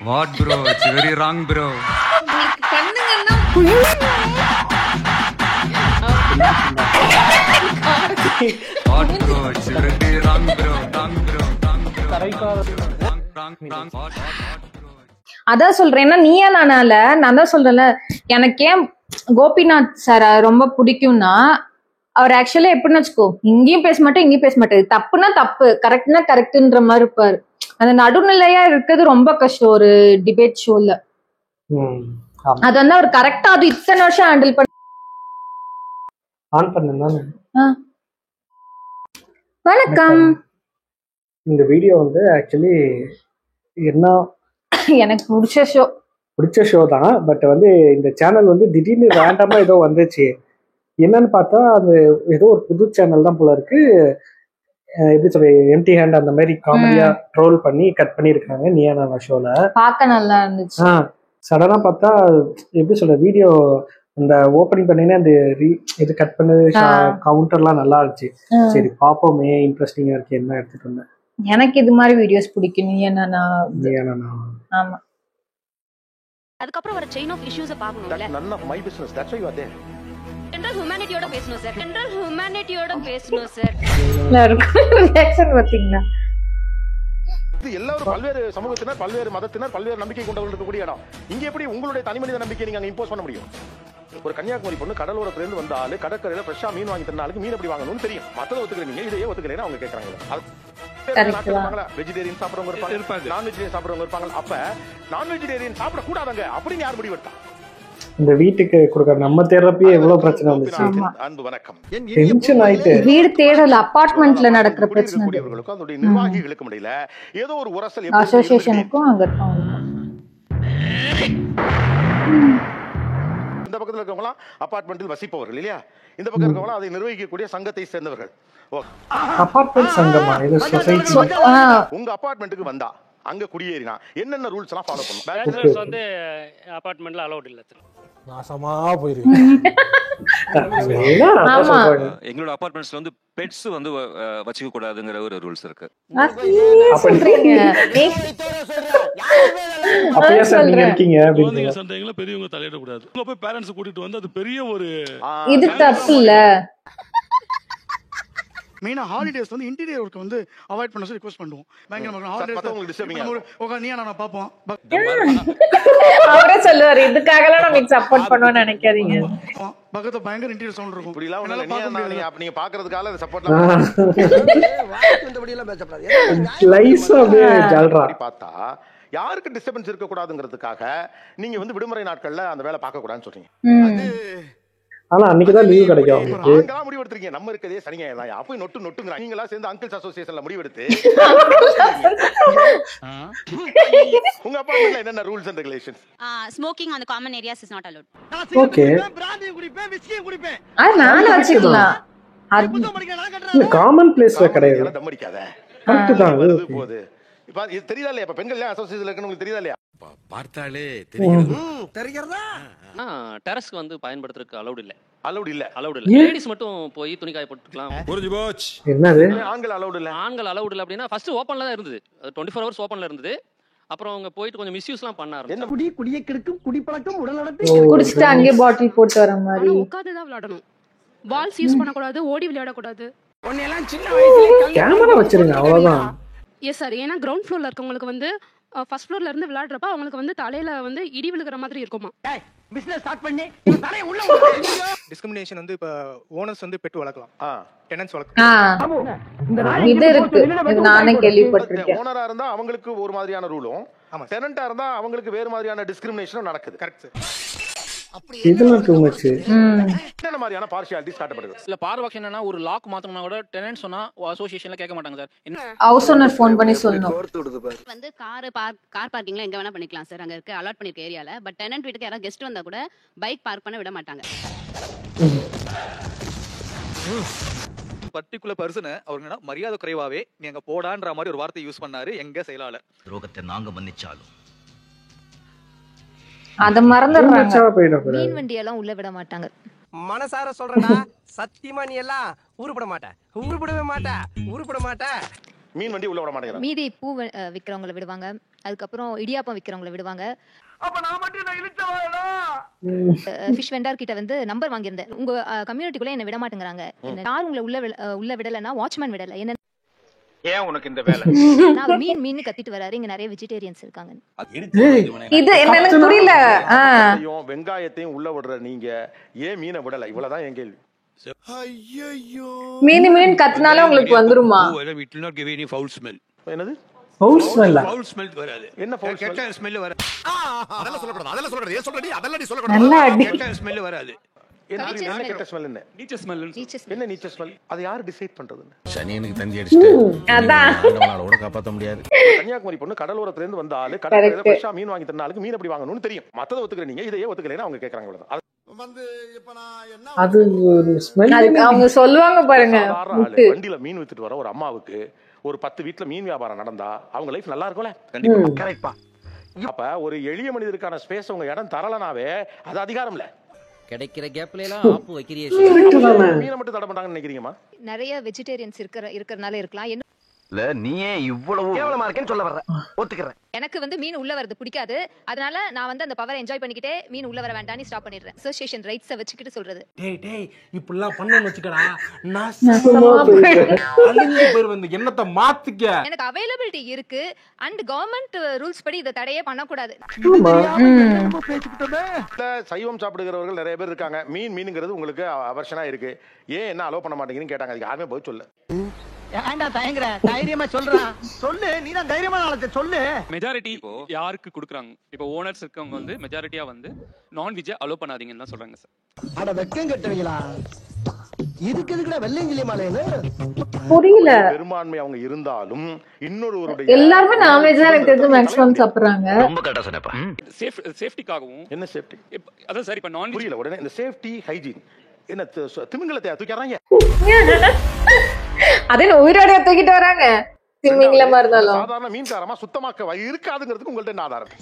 What bro? It's very wrong bro. பண்ணுங்கன்னா What bro? It's very wrong bro. Wrong bro. Wrong bro. Wrong. What bro? அதான் சொல்றேன். ஏன்னா நீயா நானால நான் தான் சொல்றேன்ல, எனக்கு ஏன் கோபிநாத் சார் ரொம்ப பிடிக்கும்னா, அவர் ஆக்சுவலா எப்படின்னு வச்சுக்கோ, இங்கேயும் பேச மாட்டேன் இங்கேயும் பேச மாட்டாரு. தப்புனா தப்பு, கரெக்ட்னா கரெக்ட்ன்ற மாதிரி இருப்பாரு. அந்த நடுநிலையா இருக்கிறது ரொம்ப கஷ்டம் ஒரு டிபேட் ஷோல. அது வந்து அவர் கரெக்டா அது இத்தனை வருஷம் ஹேண்டில் பண்ண. ஆன் பண்ணேன். வணக்கம். இந்த வீடியோ வந்து ஆக்சுவலி என்ன, எனக்கு பிடிச்ச ஷோ தான். பட் வந்து இந்த சேனல் வந்து திடீர்னு ரேண்டமா ஏதோ வந்துச்சு. என்னன்னு பார்த்தா அது ஏதோ ஒரு புது சேனல் தான் போல இருக்கு. எப்படி சொல்ற, எம்டி ஹேண்ட் அந்த மாதிரி காமெடியா ட்ரோல் பண்ணி கட் பண்ணிருக்காங்க நீயா நானா ஷோல. பார்க்க நல்லா இருந்துச்சு. சடனா பார்த்தா எப்படி சொல்ற, வீடியோ அந்த ஓப்பனிங் பண்ணீங்கன்னா அந்த இது கட் பண்ணது கவுண்டர்லாம் நல்லா இருந்துச்சு. சரி பாப்போமே, இன்ட்ரெஸ்டிங்கா இருக்கு, என்ன எடுத்துட்டு வந்தேன். எனக்கு இது மாதிரி வீடியோஸ் பிடிக்கும். நீயா நானா. ஆமா. அதுக்கப்புறம் வர செயின் ஆஃப் இஷ்யூஸை பார்க்கணும்ல. none of my business, that's why you are there. General ஹியூமனிட்டியோட பேசணும் சார். ஜெனரல் ஹியூமனிட்டியோட பேசணும் சார். எல்லாருக்கும் ரியாக்ஷன் பாத்தீங்களா? இது எல்லாரும் பல்வேறு சமூகத்தினர், பல்வேறு மதத்தினர், பல்வேறு நம்பிக்கை கொண்டவர்கள் இருக்கக்கூடிய இடம். இங்க எப்படி உங்களுடைய தனிமனித நம்பிக்கை நீங்க அங்க இம்போஸ் பண்ண முடியும்? ஒரு கன்னியாகுமரி பொண்ணு கடலோரத்துல இருந்து வந்தாலு கடற்கரையில ஃப்ரெஷ்ஷா மீன் வாங்கி தரனாலுக்கு மீன் எப்படி வாங்கணும்னு தெரியும். மத்தத ஒத்துக்கிறீங்க, இதையே ஒத்துக்கலைன்னா அவங்க கேக்குறாங்க. வெஜிடேரியன் சாப்பிடுறவங்க இருப்பாங்க, நான் வெஜிடேரியன் சாப்பிடுறவங்க இருப்பாங்க. அப்ப நான் வெஜிடேரியன் சாப்பிட கூடாதாங்க அப்படின்னு யார் முடிவு எடுத்தா? இந்த வீட்டுக்கு கொடுக்கற நம்ம தெரப்பியே எவ்வளவு பிரச்சனை வந்துச்சு. அன்பு வணக்கம். டென்ஷன் ஆயிட்டு வீடு தேடல, அபார்ட்மெண்ட்ல நடக்கிற பிரச்சனை. அதோட நிர்வாகிகளுக்கு முடியல, ஏதோ ஒரு உரசல் அசோசியேஷனுக்கும் அங்க இருக்காங்க. இந்த பக்கத்துல இருக்கவங்க அபார்ட்மெண்டில் வசிப்பவர்கள் இல்லையா, இந்த பக்கம் இருக்கவங்க அதை நிர்வகிக்கக்கூடிய சங்கத்தை சேர்ந்தவர்கள். அபார்ட்மெண்ட் சங்கமா, இது சொசைட்டி. உங்க அபார்ட்மெண்ட்டுக்கு வந்தா அங்க குடியேறினா என்னென்ன ரூல்ஸ் எல்லாம் ஃபாலோ பண்ணணும்? பேச்சுலர்ஸ் வந்து அபார்ட்மெண்ட்ல அலௌட் இல்ல. நாசமா போயிருக்கு. எங்களோட அபார்ட்மெண்ட்ஸ்ல வந்து பெட்ஸ் வந்து வச்சுக்க கூடாதுங்கிற ஒரு ரூல்ஸ் இருக்கு. பெரியவங்க தலையிட கூடாது. போய் பேரண்ட்ஸ் கூட்டிட்டு வந்து அது பெரிய ஒரு இது தப்பு இல்ல. மெயினா ஹாலிடேஸ் வந்து இன்டீரியர் ஒர்க் வந்து அவாய்ட் பண்ண சொல்லி ரிக்வெஸ்ட் பண்ணுவோம். பயங்கரமா ஹாலிடேஸ் நீயா நான் பாப்போம். அவரே சொல்லுவாரு, இதுக்காகலாம் நம்ம சப்போர்ட் பண்ணுவோம்னு நினைக்காதீங்க. பக்கத்துல பயங்கர இன்டீரியர் சவுண்ட் இருக்கும். இப்படி எல்லாம் நீங்க பாக்குறதுக்காக அந்த சப்போர்ட்லாம் வாய்ந்தபடி எல்லாம் பேசப்படாது. லைஸா அப்படியே ஜல்றா பார்த்தா யாருக்கு டிஸ்டர்பன்ஸ் இருக்க கூடாதுங்கிறதுக்காக நீங்க வந்து விடுமுறை நாட்கள்ல அந்த வேலை பார்க்க கூடாதுன்னு சொல்றீங்க. ஆனா அன்னைக்குதான் லீவ் கிடைக்கும். நீங்களா முடிவு எடுத்துறீங்க, நம்ம இருக்கதே சனிங்க அப்ப நொட்டுங்கிறாங்க. நீங்களா சேர்ந்து அங்கிள்ஸ் அசோசியேஷன்ல முடிவு எடுத்து உங்க அபார்ட்மெண்ட்ல என்னென்ன rules and regulations? Smoking on the common areas is not allowed. Okay, brandy குடிப்பேன், விஸ்கி குடிப்பேன். நானே வச்சுக்கலாம். அது காமன் பிளேஸ்ல கிடையாது. தம் அடிக்காத அதுதான் போகுது. இப்ப இது தெரியுதா இல்லையா? இப்ப பெண்கள் அசோசியேஷன்ல இருக்கணும், உங்களுக்கு தெரியுதா இல்லையா? பார்த்தாலே தெரிகிறதா? டெரஸ்க்கு வந்து பயன்படுத்துறதுக்கு அலௌட் இல்ல. அலௌட் இல்ல. லேடிஸ் மட்டும் போய் துணி காய போட்டுக்கலாம். புரிஞ்சு போச்சு. என்னது ஆண்கள் அலௌட் இல்ல? ஆண்கள் அலௌட் இல்ல. அப்படின்னா ஃபர்ஸ்ட் ஓபன்ல தான் இருந்தது, 24 ஹவர்ஸ் ஓபன்ல இருந்தது. அப்புறம் அவங்க போயிட்டு கொஞ்சம் மிஸ்யூஸ்லாம் பண்ண ஆரம்பிச்சாங்க. குடிய கெடுக்கும் குடிப்பழக்கம் உடல் நடத்தை. குடிச்சிட்டு அங்கே பாட்டில் போட்டு வர மாதிரி. உட்கார்ந்து தான் விளையாடணும். பால்ஸ் யூஸ் பண்ண கூடாது, ஓடி விளையாட கூடாது. ஒண்ணெல்லாம் சின்ன வயசுல கேமரா வச்சிருங்க அவ்வளவுதான். Yes sir. ஏன்னா கிரவுண்ட் ஃப்ளோர்ல இருக்கவங்களுக்கு வந்து ஃபர்ஸ்ட் ஃப்ளோர்ல இருந்து விளையாடுறப்ப அவங்களுக்கு வந்து தலையில வந்து இடி விழுகிற மாதிரி இருக்குமா. பிசினஸ் ஸ்டார்ட் பண்ணி தலைய உள்ள டிஸ்கிரிமினேஷன் வந்து இப்ப ஓனர்ஸ் வந்து பெட் வளர்க்கலாம், டெனன்ட்ஸ் வளர்க்கலாம். இது இருக்கு, இது நானே கேள்விப்பட்டிருக்கேன். ஓனரா இருந்தா அவங்களுக்கு ஒரு மாதிரியான ரூலும், டெனன்ட்டா இருந்தா அவங்களுக்கு வேற மாதிரியான டிஸ்கிரிமினேஷனும் நடக்குது. கரெக்ட். இதெல்லாம் டூ மச். என்ன மாதிரியான பார்ஷியாலிட்டிஸ் காட்டப்படுது? இல்ல பார்வாக்ஷன் என்னன்னா ஒரு லாக் மாத்தணும்னா கூட டெனன்ட் சொன்னா அசோசியேஷன்ல கேட்க மாட்டாங்க சார். ஹவுஸ் ஓனர் ஃபோன் பண்ணி சொல்லணும். வந்து கார் பார்க்கிங்ல எங்க வேணா பண்ணிக்கலாம் சார், அங்க இருக்க அலாட் பண்ணிருக்க ஏரியால. பட் டெனன்ட் வீட்டுக்கு யாராவது கெஸ்ட் வந்தா கூட பைக் பார்க் பண்ண விட மாட்டாங்க. பர்டிகுலர் பர்சனை அவருங்கன்னா மரியாதை குறைவாவே நீங்க போடான்ற மாதிரி ஒரு வார்த்தை யூஸ் பண்ணாரு எங்க செயலாளர். ரோகத்தை நாங்க மன்னிச்சாலும் அத மறந்துடுறாங்க. மீன் வண்டி எல்லாம் உள்ள விட மாட்டாங்க. மனசார சொல்றடா, சத்தியமா நீ எல்லாம் உருப்பட மாட்ட, உருப்படவே மாட்ட, உருப்பட மாட்ட. மீன் வண்டி உள்ள விட மாட்டேங்கிறாங்க. மீதி பூ விக்கிறவங்கள விடுவாங்க, அதுக்கப்புறம் இடியாப்பம் விக்கிறவங்கள விடுவாங்க. ஃபிஷ் வெண்டார் கிட்ட வந்து நம்பர் வாங்கியிருந்தேன், உங்க கம்யூனிட்டிக்குள்ள என்ன விட மாட்டேங்கிறாங்க, யார் உங்களை உள்ள விடலைன்னா வாட்ச்மேன் விடல, என்ன ஏன் உனக்கு இந்த வேலை? நான் மீன் மீன் கத்திட்டு வராரு. இங்க நிறைய வெஜிடேரியன்ஸ் இருக்காங்க. இது எனக்கு புரியல. வெங்காயத்தையும் உள்ள விடுற நீங்க ஏன் மீனை விடல? இவ்வளவுதான் என் கேள்வி. மீன் கத்துனால உங்களுக்கு வந்துருமா? It will not give any foul smell. என்னது ஃபவுல் ஸ்மெல்? Foul smell வராது. என்ன ஃபவுல் கெட்ட ஸ்மெல் வராது. அதெல்லாம் சொல்லக்கூடாது, அதெல்லாம் சொல்லக்கூடாது. ஏன் சொல்றடி? அதெல்லாம் நீ சொல்லக்கூடாது. நல்லா அடி. கெட்ட ஸ்மெல் வராது. என்ன கெட்ட ஸ்மெல்? என்ன நீச்ச ஸ்மெல்? என்ன நீச்ச ஸ்மெல்? அது யார் டிசைட் பண்றது? சனியனுக்கு தந்தி அடிச்சிட்டு அதான் ஆண்டவனால கூட காப்பாத்த முடியாது. கன்னியாகுமரி பொண்ணு கடலோரத்துல இருந்து வந்த ஆளு கடற்கரையில ஃப்ரெஷ்ஷா மீன் வாங்கி தரனாலுக்கு மீன் எப்படி வாங்கணும்னு தெரியும். மத்தத ஒத்துக்கற நீங்க இதையே ஒத்துக்கலைன்னா அவங்க கேக்குறாங்க இவ்வளவுதான். அது ஒரு ஸ்மெல் அவங்க சொல்லுவாங்க பாருங்க. வண்டியில மீன் வித்துட்டு வர ஒரு அம்மாவுக்கு ஒரு 10 வீட்ல மீன் வியாபாரம் நடந்தா அவங்க லைஃப் நல்லா இருக்கும்ல? கண்டிப்பா. கரெக்ட்பா. அப்ப ஒரு எளிய மனிதருக்கான ஸ்பேஸ் உங்க இடம் தரலனாவே அது அதிகாரம் இல்ல. கிடைக்கிற கேப்ல எல்லாம் ஆப்பு வைக்கிறியே. மீனை மட்டும் தடை பண்றாங்கன்னு நினைக்கிறீங்கம்மா? நிறைய வெஜிடேரியன்ஸ் இருக்கறனால இருக்கலாம். என்ன இல்ல நீயே இவ்வளவு கேவலமா இருக்கேன்னு சொல்ல வர்ற. ஒத்துக்கறேன். எனக்கு வந்து மீன் உள்ள வரது பிடிக்காது. அதனால நான் வந்து அந்த பவரை என்ஜாய் பண்ணிக்கிட்டே மீன் உள்ள வர வேண்டாம்னு ஸ்டாப் பண்ணிடுறேன். அசோசியேஷன் ரைட்ஸை வச்சுக்கிட்டு சொல்றது. டேய் இப்படிலாம் பண்ணன்னு வச்சுக்கடா, அழிஞ்சு போயிருவேன். எண்ணத்தை மாத்திக்க. எனக்கு அவைலபிலிட்டி இருக்கு அண்ட் கவர்மெண்ட் ரூல்ஸ் படி இதை தடையே பண்ணக்கூடாது. சைவம் சாப்பிடுகிறவர்கள் நிறைய பேர் இருக்காங்க. மீனுங்கிறது உங்களுக்கு அவர்ஷனா இருக்கு, ஏன் என்ன அலோவ் பண்ண மாட்டேங்கிறீங்கன்னு கேட்டாங்க. அதுக்கு யாருமே பதில் சொல்ல. ஏன்டா தயங்குற? தைரியமா சொல்றா. சொல்லு, நீ தான் தைரியமான ஆளு, சொல்லு. மெஜாரிட்டி யாருக்கு கொடுக்குறாங்க? இப்போ ஓனர்ஸ் இருக்கவங்க வந்து மெஜாரிட்டியா வந்து நான்வெஜ் அலோவ் பண்ணாதீங்கன்னு தான் சொல்றாங்க சார். அட வெக்கம் கட்டுவீங்களா? இதுக்கு எதுக்குடா வெள்ளையங்கிலி மாலைன்னு புரியல. பெரும்பான்மை அவங்க இருந்தாலும் இன்னொருவருடைய எல்லாரும் நான்வெஜ் தான் எனக்கு தெரிஞ்சு மேக்ஸிமம் சாப்பிடுறாங்க. ரொம்ப கரெக்டா சொன்னப்பா. சேஃப்டிக்காகவும். என்ன சேஃப்டி? அதான் சார் இப்போ நான் புரியல உடனே இந்த சேஃப்டி ஹைஜீன் என்ன திமிங்கலத்தை தூக்கறாங்க? அதே உயிரோட தூக்கிட்டு வராங்க. திமிங்கலமா இருந்தாலும் சாதாரண மீன்காரமா சுத்தமாக்க இருக்காதுங்கிறதுக்கு உங்கள்ட்ட என்ன ஆதாரம்?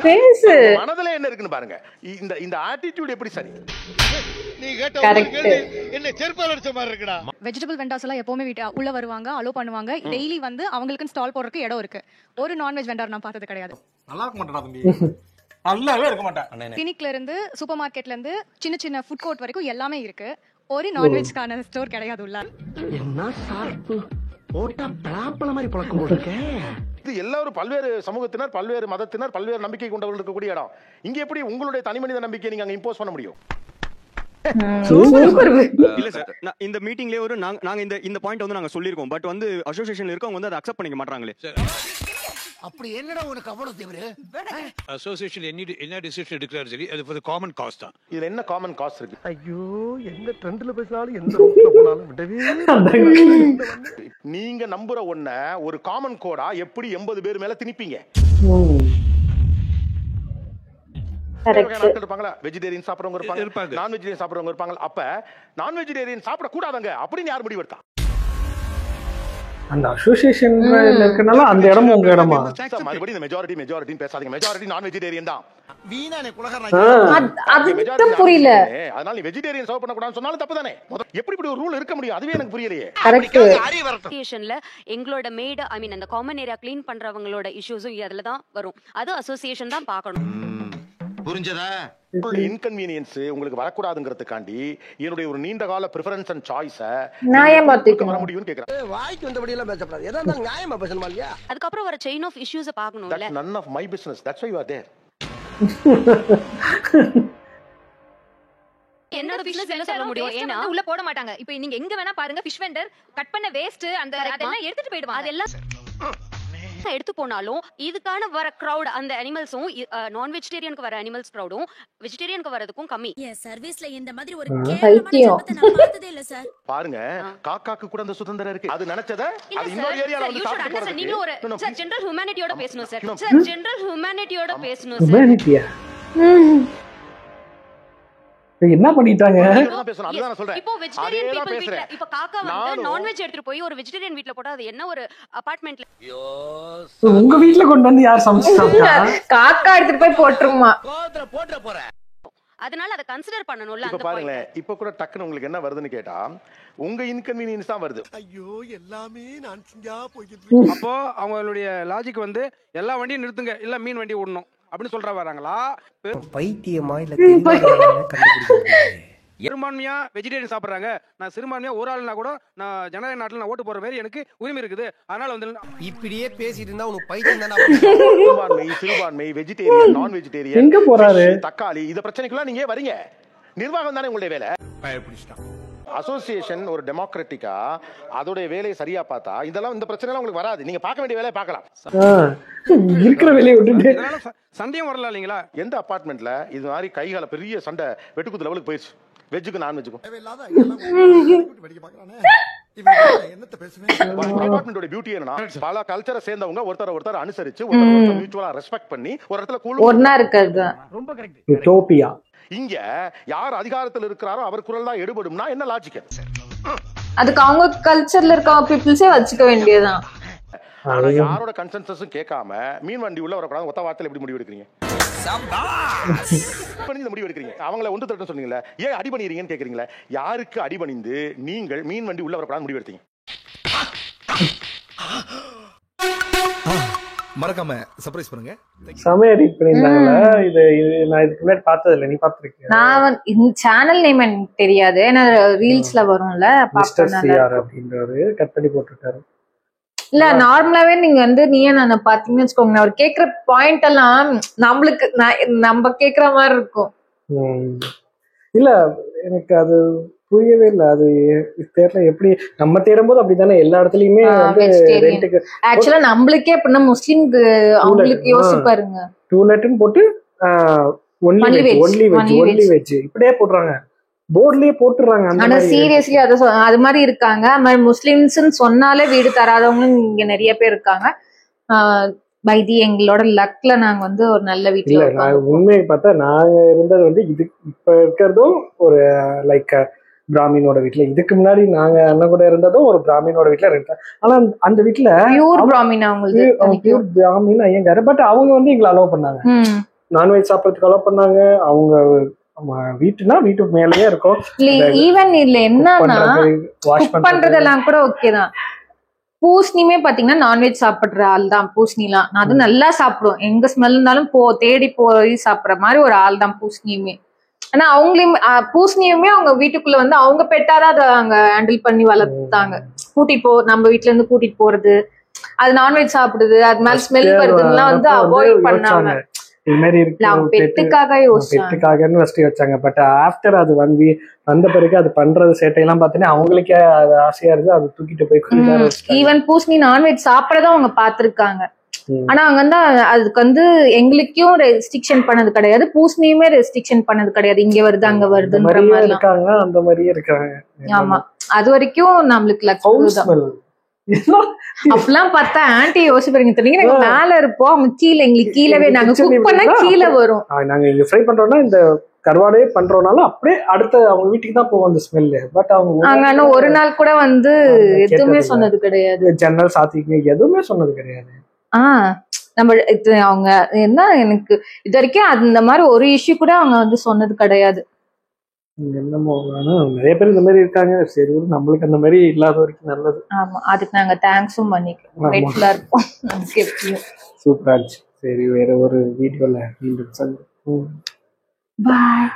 பேசு. மனதுல என்ன இருக்குன்னு பாருங்க. இந்த ஆட்டிட்யூட் எப்படி சரி? நீ கேட்ட என்ன செருப்பால அடிச்ச மாதிரி இருக்குடா. வெஜிடபிள் வெண்டார்ஸ் எல்லாம் எப்பவுமே உள்ள வருவாங்க, அலோ பண்ணுவாங்க. டெய்லி வந்து அவங்களுக்கு ஸ்டால் போடுறதுக்கு இடம் இருக்கு. ஒரு நான்வெஜ் வெண்டார் நான் பார்த்தது கிடையாது. நல்லா இருக்க மாட்டேடா தம்பி, நல்லாவே இருக்க மாட்டேன். கிளினிக்ல இருந்து சூப்பர் மார்க்கெட்ல இருந்து சின்ன ஃபுட் கோர்ட் வரைக்கும் எல்லாமே இருக்கு. ஒரு நான்வெஜ்க்கான ஸ்டோர் கிடையாது உள்ள. என்ன சார்பு போட்டா பிளாப்பல மாதிரி பழக்கம் போட்டுருக்க. இது எல்லாரும் பல்வேறு சமூகத்தினர், பல்வேறு மதத்தினர், பல்வேறு நம்பிக்கை கொண்டவர்கள் இருக்கக்கூடிய இடம். இங்க எப்படி உங்களுடைய தனி மனித நம்பிக்கையை நீங்க அங்க இம்போஸ் பண்ண முடியும்? இல்ல சார், இந்த மீட்டிங்லயே ஒரு நாங்க இந்த பாயிண்ட் வந்து நாங்க சொல்லிருக்கோம். பட் வந்து அசோசியேஷன்ல இருக்கவங்க வந்து அதை அக்செப்ட் பண்ணிக்க மாட்டாங்களே. அப்படி என்னடா உனக்கு அவ்வளவு தேவை? அசோசியேஷன் என்ன டிசிஷன் எடுக்கிறாரு சரி, அது ஃபார் காமன் காஸ்ட் தான். இதுல என்ன காமன் காஸ்ட் இருக்கு? ஐயோ, எந்த ட்ரெண்ட்ல பேசினாலும் எந்த ரூட்ல போனாலும் விடவே. நீங்க நம்புற ஒண்ண ஒரு காமன் கோடா எப்படி 80 பேர் மேல திணிப்பீங்க? இருப்பாங்களா? வெஜிடேரியன் சாப்பிடுறவங்க இருப்பாங்க, நான் வெஜிடேரியன் சாப்பிடுறவங்க இருப்பாங்க. அப்ப நான் வெஜிடேரியன் சாப்பிட கூடாதுங்க அப்படின்னு யார் முடிவெடுத்தா? அந்த அசோசியேஷன்ல இருக்கனால அந்த இடமும் உங்க இடமா? மறுபடியும் இந்த மெஜாரிட்டின்னு பேசாதீங்க. மெஜாரிட்டி நான் வெஜிடேரியன் தான். வீணானே குலகாரன். அது புரியல. அதனால நீ வெஜிடேரியன் சர்வ் பண்ண கூடாதுன்னு சொன்னாலும் தப்பு தானே. எப்படி இப்படி ஒரு ரூல் இருக்க முடியும்? அதுவே எனக்கு புரியலையே. அசோசியேஷன்ல எங்களோட மேட் ஐ மீன் அந்த காமன் ஏரியா க்ளீன் பண்றவங்களோட இஷ்யூஸும் அதுல தான் வரும். அது அசோசியேஷன் தான் பார்க்கணும். புரிஞ்சதா? இன்கன்வீனியன்ஸ் உங்களுக்கு வரக்கூடாதுங்கிறதுக்காண்டி என்னுடைய ஒரு நீண்ட கால பிரெஃபரன்ஸ் அண்ட் சாய்ஸ நியாயமாத்திக்க வர முடியும்னு கேக்குறேன். வாய்க்கு வந்தபடி எல்லாம் பேசக்கூடாது. எதா இருந்தாலும் நியாயமா பேசணுமா இல்லையா? அதுக்கு அப்புறம் வர செயின் ஆஃப் இஷ்யூஸ பார்க்கணும்ல. That's none of my business. That's why you are there. என்னோட பிசினஸ் என்ன சொல்ல முடியும்? ஏன்னா உள்ள போட மாட்டாங்க. இப்போ நீங்க எங்க வேணா பாருங்க, ஃபிஷ் வெண்டர் கட் பண்ண வேஸ்ட் அந்த அதெல்லாம் எடுத்துட்டு போய்டுவாங்க. அதெல்லாம் எடுத்து போனாலும் இதுக்கான வர கிரவுட் அந்த அனிமல்ஸும் நான் வெஜிடேரியனுக்கு வர அனிமல்ஸ் கிரவுடும் வெஜிடேரியனுக்கு வரதுக்கும் கம்மி. சர்வீஸ்ல இந்த மாதிரி ஒரு கேவலமான நான் பார்த்ததே இல்ல சார். பாருங்க, காக்காக்கு கூட அந்த சுதந்திரம் இருக்கு. அது நினைச்சத அது இன்னொரு ஏரியால வந்து சாப்பிட்டு போறது. நீங்க ஒரு சார் ஜெனரல் ஹியூமனிட்டியோட பேசணும் சார். சார் ஜெனரல் ஹியூமனிட்டியோட பேசணும் சார். ஹியூமனிட்டியா? என்ன பண்ணிட்டாங்க? இப்போ வெஜிடேரியன் பீப்பிள் வீட்ல இப்ப காக்கா வந்து நான்வெஜ் எடுத்துட்டு போய் ஒரு வெஜிடேரியன் வீட்ல போட்டா அது என்ன ஒரு அபார்ட்மெண்ட்ல? உங்க வீட்ல கொண்டு வந்து யார் சமைச்சாங்க? காக்கா எடுத்துட்டு போய் போட்டுருமா? போட்ற போற. அதனால அத கன்சிடர் பண்ணனும்ல. இப்ப பாருங்களே, இப்ப கூட டக்குன்னு உங்களுக்கு என்ன வருதுன்னு கேட்டா, உங்க இன்கன்வீனியன்ஸ் தான் வருது. ஐயோ எல்லாமே நான் செஞ்சா போயிட்டு. அப்போ அவங்களுடைய லாஜிக் வந்து எல்லா வண்டியும் நிறுத்துங்க, இல்ல மீன் வண்டி விடணும் அப்படின்னு சொல்ற வராங்களா? பைத்தியமா இல்ல பெரும்பான்மையா வெஜிடேரியன் சாப்பிடுறாங்க, நான் சிறுபான்மையா ஒரு ஆள்னா கூட நான் ஜனநாயக நாட்டுல நான் ஓட்டு போற மாதிரி எனக்கு உரிமை இருக்குது, அதனால வந்து இப்படியே பேசிட்டு இருந்தா உனக்கு பைத்தியம் தானே. சிறுபான்மை வெஜிடேரியன் நான் வெஜிடேரியன் எங்க போறாரு தக்காளி இந்த பிரச்சனைக்குலாம் நீங்க வரீங்க. நிர்வாகம் தானே உங்களுடைய வேலை. அசோசியேஷன் ஒரு டெமோக்ராட்டிக்கா அதோட வேலையை சரியா பார்த்தா இதெல்லாம் இந்த பிரச்சனை எல்லாம் உங்களுக்கு வராது. நீங்க பார்க்க வேண்டிய வேலையை பார்க்கலாம். இருக்கிற வேலையை விட்டுட்டு சண்டையும் வரல இல்லைங்களா? எந்த அபார்ட்மெண்ட்ல இது மாதிரி கைகால பெரிய சண்டை வெட்டுக்குத்து லெவலுக்கு போயிடுச்சு, வெஜ்ஜுக்கு நான் வெஜ்ஜுக்கும். அபார்ட்மெண்டோட பியூட்டி என்னன்னா பல கல்ச்சரை சேர்ந்தவங்க ஒருத்தர் அனுசரிச்சு மியூச்சுவலா ரெஸ்பெக்ட் பண்ணி ஒரு இடத்துல ஒண்ணா இருக்கிறது ரொம்ப கரெக்ட். யூட்டோபியா. இங்க யார் அதிகாரத்தில் இருக்கிறாரோ அவர் குரல் தான் எடுபடும்னா என்ன லாஜிக்? அதுக்கு அவங்க கல்ச்சர்ல இருக்க பீப்புள்ஸே வச்சுக்க வேண்டியதுதான். ஆனா யாரோட கன்சென்சஸும் கேட்காம மீன் வண்டி உள்ள வரக்கூடாது ஒத்த வார்த்தையில எப்படி முடிவு எடுக்கிறீங்க? முடிவு எடுக்கிறீங்க. அவங்கள ஒன்று தட்டு சொன்னீங்களே, ஏன் அடி பண்ணிடுறீங்கன்னு கேக்குறீங்களா? யாருக்கு அடிபணிந்து நீங்கள் மீன் வண்டி உள்ள வரக்கூடாது முடிவு எடுத்தீங்க? மறக்காம சர்ப்ரைஸ் பண்ணுங்க. சமய எடிட் பண்ணிருந்தாங்கல, இது நான் இதுக்கு முன்னாடி பார்த்தது இல்ல. நீ பாத்துக்கிறியா? நான் இந்த சேனல் நேம் எனக்கு தெரியாது, ஏன்னா ரீல்ஸ்ல வரும்ல மிஸ்டர் சிஆர் அப்படின்றாரு, கட் பண்ணி போட்டுட்டாரு. இல்ல நார்மலாவே நீங்க வந்து நீயே நான் பாத்தீங்கன்னு வச்சுக்கோங்க, அவர் கேக்குற பாயிண்ட் எல்லாம் நம்மளுக்கு நம்ம கேக்குற மாதிரி இருக்கும். இல்ல எனக்கு அது புரியவே இல்ல. அது தேர்ல எப்படி நம்ம தேடும்போது அப்படித்தானே எல்லா இடத்துலயுமே ஆக்சுவலா நம்மளுக்கே அப்படின்னா முஸ்லிம்க்கு அவங்களுக்கு யோசிச்சு பாருங்க, 2 லெட்டர்னு போட்டு ஒன்லி வெஜ் இப்படியே போடுறாங்க, போர்ட்லயே போட்டுறாங்க. ஆனா சீரியஸ்லி அது மாதிரி இருக்காங்க. அது மாதிரி முஸ்லிம்ஸ் சொன்னாலே வீடு தராதவங்களும் இங்க நிறைய பேர் இருக்காங்க. வைத்தி எங்களோட லக்ல நாங்க வந்து ஒரு நல்ல வீட்டுல இல்ல. நான் உண்மையை பார்த்தா நாங்க இருந்தது வந்து இது இப்ப இருக்கிறதும் ஒரு லைக் பிராமினோட வீட்டுல, இதுக்கு முன்னாடி நாங்க அண்ணன் கூட இருந்ததும் ஒரு பிராமினோட வீட்டுல இருந்தேன். ஆனா அந்த வீட்டுல pure Brahmin, pure Brahmin Iyengar. But அவங்க வந்து எங்களை அலோவ் பண்ணாங்க, நான்வெஜ் சாப்பிடறதுக்கு அலோவ் பண்ணாங்க. அவங்க வீட்டுனா வீட்டுக்கு மேலேயே இருக்கும். ஈவன் இல்ல என்னன்னா குக் பண்றதெல்லாம் கூட ஓகே தான். பூசணியுமே பாத்தீங்கன்னா நான்வெஜ் சாப்பிடுற ஆள் தான் பூசணிலாம். நான் அது நல்லா சாப்பிடுவோம், எங்க ஸ்மெல் இருந்தாலும் தேடி போய் சாப்பிடுற மாதிரி ஒரு ஆள் தான் பூசணியுமே. ஆனா அவங்களையுமே பூசணியுமே அவங்க வீட்டுக்குள்ள வந்து அவங்க பெட்டாதான் அதை அங்க ஹேண்டில் பண்ணி வளர்த்தாங்க. நம்ம வீட்டுல இருந்து கூட்டிட்டு போறது, அது நான்வெஜ் சாப்பிடுது, அது மேல ஸ்மெல் வருதுலாம் வந்து அவாய்ட் பண்ணாங்க. இது மாதிரி பெட்டுக்காகன்னு ஃபர்ஸ்ட் வச்சாங்க. பட் ஆஃப்டர் அது வந்த பிறகு அது பண்றது சேட்டையெல்லாம் பார்த்தீங்கன்னா அவங்களுக்கே அது ஆசையா இருந்து அது தூக்கிட்டு போய் ஈவன் பூசணி நான்வெஜ் சாப்பிடறதும் அவங்க பாத்துருக்காங்க. ஆனா அவங்க வந்து அதுக்கு வந்து எங்களுக்கும் ரெஸ்ட்ரிக்ஷன் பண்ணது கிடையாது, பூசணியுமே ரெஸ்ட்ரிக்ஷன் பண்ணது கிடையாது. இங்க வருது அங்க வருதுன்ற மாதிரி இருக்காங்க, அந்த மாதிரியே இருக்காங்க. ஆமா, அது வரைக்கும் நம்மளுக்கு அப்பெல்லாம் பார்த்தா ஆன்டி யோசிப்பாங்க தெரியுங்க, நாங்க மேல இருப்போம், அவங்க கீழே, எங்களுக்கு கீழவே நாங்க குக் பண்ணா கீழே வரும். நாங்க இங்க ஃப்ரை பண்றோம்னா இந்த கருவாடே பண்றோம்னால அப்படியே அடுத்த அவங்க வீட்டுக்கு தான் போவோம் அந்த ஸ்மெல். பட் அவங்க ஒரு நாள் கூட வந்து எதுவுமே சொன்னது கிடையாது, ஜன்னல் சாத்திங்க எதுவுமே சொன்னது கிடையாது. நம்ம அவங்க என்ன எனக்கு இது வரைக்கும் அந்த மாதிரி ஒரு இஷ்யூ கூட அவங்க வந்து சொன்னது கிடையாது. என்னமோ நிறைய பேர் இந்த மாதிரி இருக்காங்க. சரி, நம்மளுக்கு அந்த மாதிரி இல்லாத வரைக்கும் நல்லது. ஆமா, அதுக்கு நாங்க தேங்க்ஸும் பண்ணிக்கிறோம். சூப்பரா இருந்துச்சு. சரி, வேற ஒரு வீடியோல மீண்டும் சந்திப்போம். பாய்.